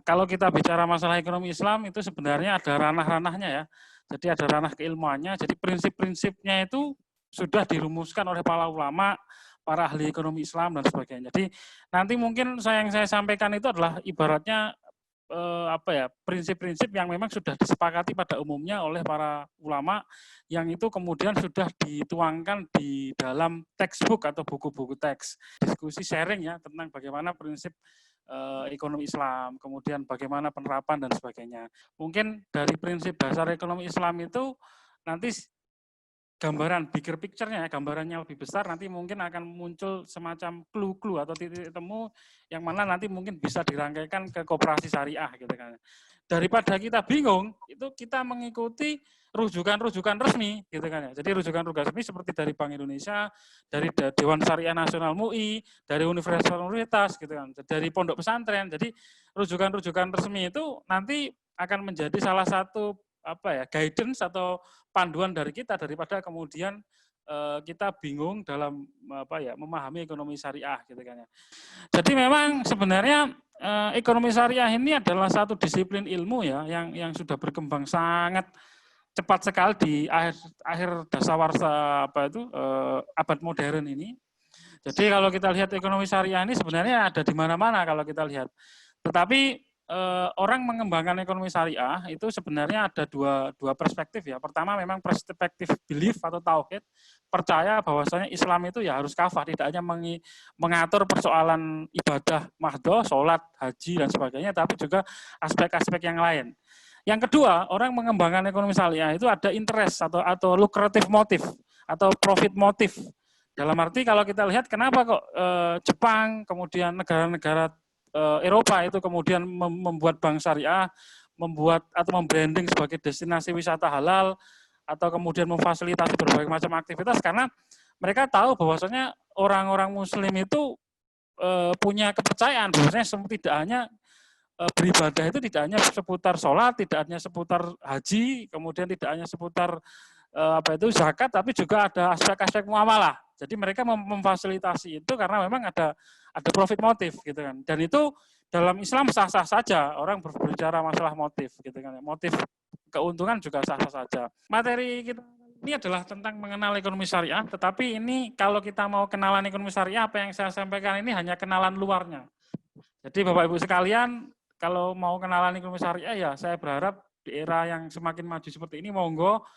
Kalau kita bicara masalah ekonomi Islam itu sebenarnya ada ranah-ranahnya ya. Jadi ada ranah keilmuannya. Jadi prinsip-prinsipnya itu sudah dirumuskan oleh para ulama, para ahli ekonomi Islam dan sebagainya. Jadi nanti mungkin yang saya sampaikan itu adalah ibaratnya prinsip-prinsip yang memang sudah disepakati pada umumnya oleh para ulama yang itu kemudian sudah dituangkan di dalam textbook atau buku-buku teks. Diskusi sharing ya tentang bagaimana prinsip ekonomi Islam, kemudian bagaimana penerapan dan sebagainya. Mungkin dari prinsip dasar ekonomi Islam itu nanti gambaran bigger picture-nya, gambarannya lebih besar, nanti mungkin akan muncul semacam clue-clue atau titik temu yang mana nanti mungkin bisa dirangkaikan ke koperasi syariah gitu kan. Daripada kita bingung, itu kita mengikuti rujukan-rujukan resmi gitu kan ya. Jadi rujukan-rujukan resmi seperti dari Bank Indonesia, dari Dewan Syariah Nasional MUI, dari universitas gitu kan, dari pondok pesantren. Jadi rujukan-rujukan resmi itu nanti akan menjadi salah satu guidance atau panduan dari kita daripada kemudian kita bingung dalam memahami ekonomi syariah gitu kan ya. Jadi memang sebenarnya ekonomi syariah ini adalah satu disiplin ilmu ya yang sudah berkembang sangat cepat sekali di akhir dasawarsa abad modern ini. Jadi kalau kita lihat ekonomi syariah ini sebenarnya ada di mana-mana kalau kita lihat. Tetapi orang mengembangkan ekonomi syariah itu sebenarnya ada dua perspektif ya. Pertama memang perspektif belief atau tauhid, percaya bahwasanya Islam itu ya harus kafah, tidak hanya mengatur persoalan ibadah mahdoh, sholat, haji dan sebagainya, tapi juga aspek-aspek yang lain. Yang kedua, orang mengembangkan ekonomi syariah itu ada interest atau lucrative motif atau profit motif. Dalam arti kalau kita lihat kenapa kok Jepang, kemudian negara-negara Eropa itu kemudian membuat bank syariah, membuat atau membranding sebagai destinasi wisata halal, atau kemudian memfasilitasi berbagai macam aktivitas karena mereka tahu bahwasanya orang-orang Muslim itu punya kepercayaan bahwasanya tidak hanya beribadah itu tidak hanya seputar sholat, tidak hanya seputar haji, kemudian tidak hanya seputar zakat, tapi juga ada aspek-aspek muamalah. Jadi mereka memfasilitasi itu karena memang ada profit motif gitu kan. Dan itu dalam Islam sah-sah saja orang berbicara masalah motif gitu kan. Motif keuntungan juga sah-sah saja. Materi kita ini adalah tentang mengenal ekonomi syariah, tetapi ini kalau kita mau kenalan ekonomi syariah, apa yang saya sampaikan ini hanya kenalan luarnya. Jadi Bapak Ibu sekalian, kalau mau kenalan ekonomi syariah ya saya berharap di era yang semakin maju seperti ini monggo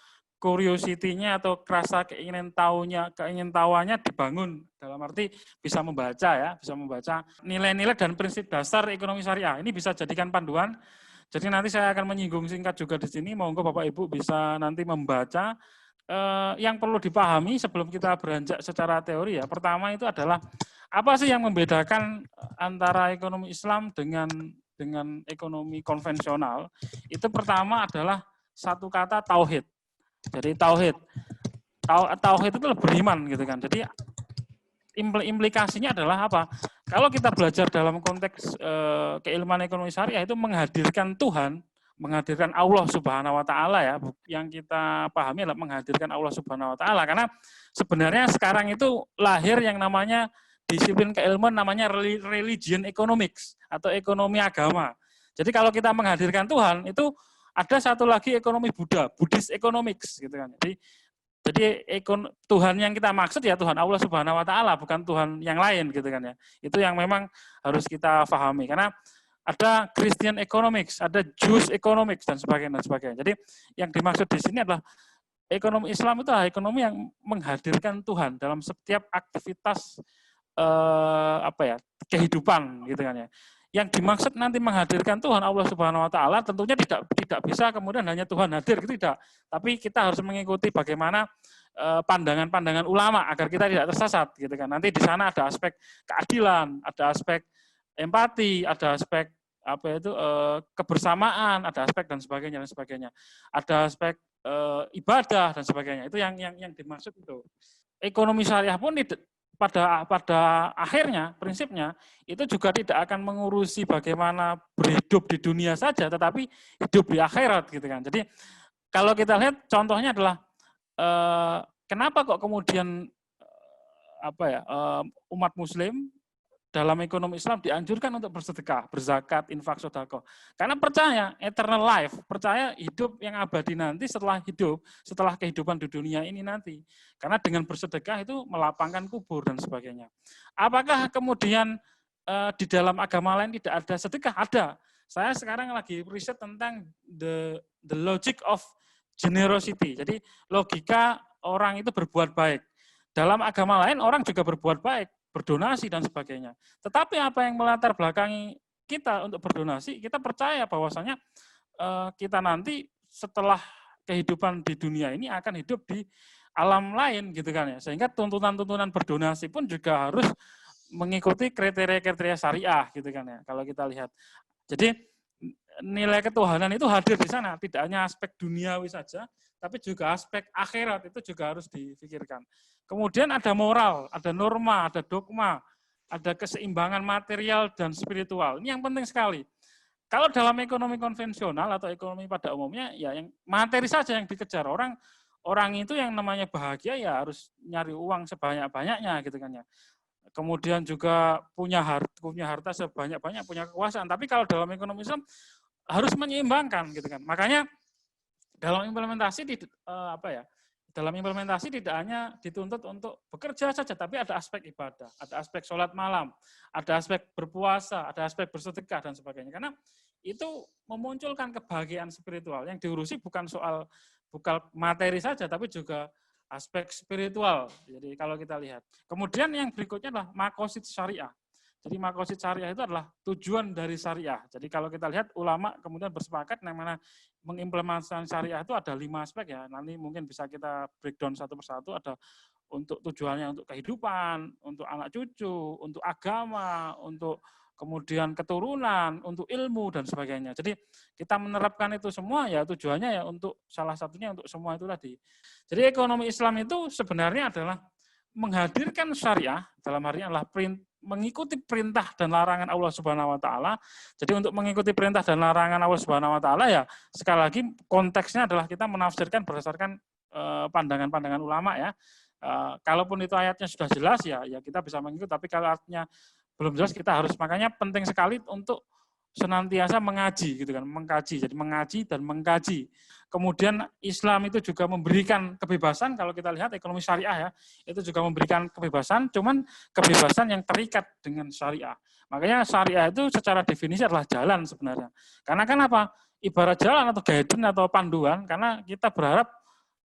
curiosity-nya atau rasa keingin tahuannya dibangun dalam arti bisa membaca nilai-nilai dan prinsip dasar ekonomi syariah. Ini bisa jadikan panduan. Jadi nanti saya akan menyinggung singkat juga di sini. Monggo Bapak Ibu bisa nanti membaca yang perlu dipahami sebelum kita beranjak secara teori ya. Pertama itu adalah apa sih yang membedakan antara ekonomi Islam dengan ekonomi konvensional? Itu pertama adalah satu kata tauhid. Jadi tauhid itu beriman gitu kan. Jadi implikasinya adalah apa? Kalau kita belajar dalam konteks keilmuan ekonomi syariah itu menghadirkan Tuhan, menghadirkan Allah Subhanahu wa taala ya. Yang kita pahami adalah menghadirkan Allah Subhanahu wa taala karena sebenarnya sekarang itu lahir yang namanya disiplin keilmuan namanya religion economics atau ekonomi agama. Jadi kalau kita menghadirkan Tuhan itu ada satu lagi ekonomi Buddha, Buddhist economics gitu kan. Jadi Tuhan yang kita maksud ya Tuhan Allah Subhanahu wa taala, bukan Tuhan yang lain gitu kan ya. Itu yang memang harus kita pahami karena ada Christian economics, ada Jewish economics dan sebagainya. Jadi yang dimaksud di sini adalah ekonomi Islam itu adalah ekonomi yang menghadirkan Tuhan dalam setiap aktivitas kehidupan gitu kan ya. Yang dimaksud nanti menghadirkan Tuhan Allah Subhanahu wa taala tentunya tidak bisa kemudian hanya Tuhan hadir gitu tidak. Tapi kita harus mengikuti bagaimana pandangan-pandangan ulama agar kita tidak tersesat gitu kan. Nanti di sana ada aspek keadilan, ada aspek empati, ada aspek kebersamaan, ada aspek dan sebagainya. Ada aspek ibadah dan sebagainya. Itu yang dimaksud itu. Ekonomi syariah pun pada akhirnya prinsipnya itu juga tidak akan mengurusi bagaimana berhidup di dunia saja, tetapi hidup di akhirat gitu kan. Jadi kalau kita lihat contohnya adalah kenapa kok kemudian umat Muslim dalam ekonomi Islam dianjurkan untuk bersedekah, berzakat, infak, sedekah. Karena percaya eternal life, percaya hidup yang abadi nanti setelah kehidupan di dunia ini nanti. Karena dengan bersedekah itu melapangkan kubur dan sebagainya. Apakah kemudian di dalam agama lain tidak ada sedekah? Ada. Saya sekarang lagi riset tentang the logic of generosity. Jadi logika orang itu berbuat baik. Dalam agama lain orang juga berbuat baik, berdonasi dan sebagainya. Tetapi apa yang melatar belakangi kita untuk berdonasi, kita percaya bahwasanya kita nanti setelah kehidupan di dunia ini akan hidup di alam lain gitu kan ya. Sehingga tuntunan-tuntunan berdonasi pun juga harus mengikuti kriteria-kriteria syariah gitu kan ya. Kalau kita lihat. Jadi nilai ketuhanan itu hadir di sana, tidak hanya aspek duniawi saja, tapi juga aspek akhirat itu juga harus dipikirkan. Kemudian ada moral, ada norma, ada dogma, ada keseimbangan material dan spiritual. Ini yang penting sekali. Kalau dalam ekonomi konvensional atau ekonomi pada umumnya, ya yang materi saja yang dikejar. Orang itu yang namanya bahagia ya harus nyari uang sebanyak-banyaknya gitu kan ya. Kemudian juga punya harta sebanyak-banyak, punya kekuasaan. Tapi kalau dalam ekonomi Islam harus menyeimbangkan gitu kan. Makanya dalam implementasi dalam implementasi tidak hanya dituntut untuk bekerja saja, tapi ada aspek ibadah, ada aspek sholat malam, ada aspek berpuasa, ada aspek bersedekah dan sebagainya. Karena itu memunculkan kebahagiaan spiritual yang diurusi bukan materi saja, tapi juga aspek spiritual. Jadi kalau kita lihat. Kemudian yang berikutnya adalah makosid syariah. Jadi makosid syariah itu adalah tujuan dari syariah. Jadi kalau kita lihat ulama kemudian bersepakat yang mana mengimplementasikan syariah itu ada 5 aspek ya. Nanti mungkin bisa kita breakdown satu persatu. Ada untuk tujuannya untuk kehidupan, untuk anak cucu, untuk agama, untuk kemudian keturunan, untuk ilmu dan sebagainya. Jadi kita menerapkan itu semua ya tujuannya ya untuk salah satunya untuk semua itu tadi. Jadi ekonomi Islam itu sebenarnya adalah menghadirkan syariah dalam artinya adalah mengikuti perintah dan larangan Allah Subhanahu wa taala. Jadi untuk mengikuti perintah dan larangan Allah Subhanahu wa taala ya sekali lagi konteksnya adalah kita menafsirkan berdasarkan pandangan-pandangan ulama ya. Kalaupun itu ayatnya sudah jelas ya kita bisa mengikuti, tapi kalau artinya belum jelas kita harus, makanya penting sekali untuk senantiasa mengaji gitu kan, mengkaji. Jadi mengaji dan mengkaji. Kemudian Islam itu juga memberikan kebebasan, kalau kita lihat ekonomi syariah ya, itu juga memberikan kebebasan, cuman kebebasan yang terikat dengan syariah. Makanya syariah itu secara definisi adalah jalan sebenarnya. Karena kan apa? Ibarat jalan atau guidance atau panduan, karena kita berharap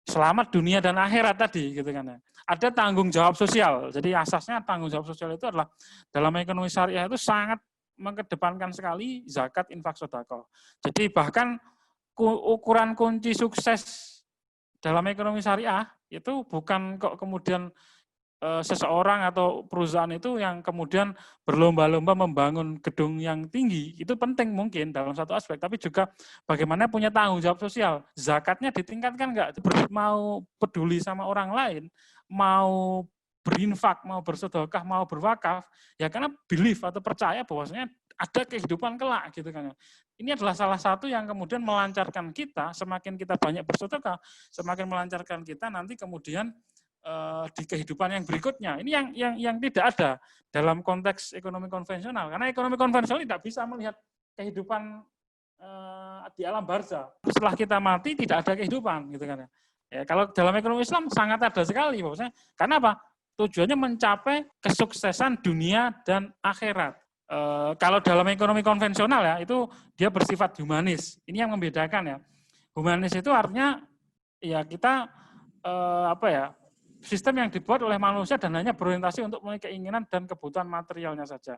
selamat dunia dan akhirat tadi gitu kan ya. Ada tanggung jawab sosial. Jadi asasnya tanggung jawab sosial itu adalah dalam ekonomi syariah itu sangat mengedepankan sekali zakat, infak, sedekah. Jadi bahkan ukuran kunci sukses dalam ekonomi syariah itu bukan kok kemudian seseorang atau perusahaan itu yang kemudian berlomba-lomba membangun gedung yang tinggi, itu penting mungkin dalam satu aspek, tapi juga bagaimana punya tanggung jawab sosial. Zakatnya ditingkatkan nggak? Mau peduli sama orang lain, mau berinfak, mau bersedekah, mau berwakaf, ya karena belief atau percaya bahwasanya ada kehidupan kelak gitu kan. Ini adalah salah satu yang kemudian melancarkan kita, semakin kita banyak bersedekah, semakin melancarkan kita nanti kemudian di kehidupan yang berikutnya. Ini yang tidak ada dalam konteks ekonomi konvensional. Karena ekonomi konvensional tidak bisa melihat kehidupan di alam barzah. Setelah kita mati tidak ada kehidupan gitu kan. Ya, kalau dalam ekonomi Islam sangat ada sekali maksudnya. Karena apa? Tujuannya mencapai kesuksesan dunia dan akhirat. Kalau dalam ekonomi konvensional ya itu dia bersifat humanis. Ini yang membedakan ya. Humanis itu artinya ya kita sistem yang dibuat oleh manusia dan hanya berorientasi untuk memenuhi keinginan dan kebutuhan materialnya saja.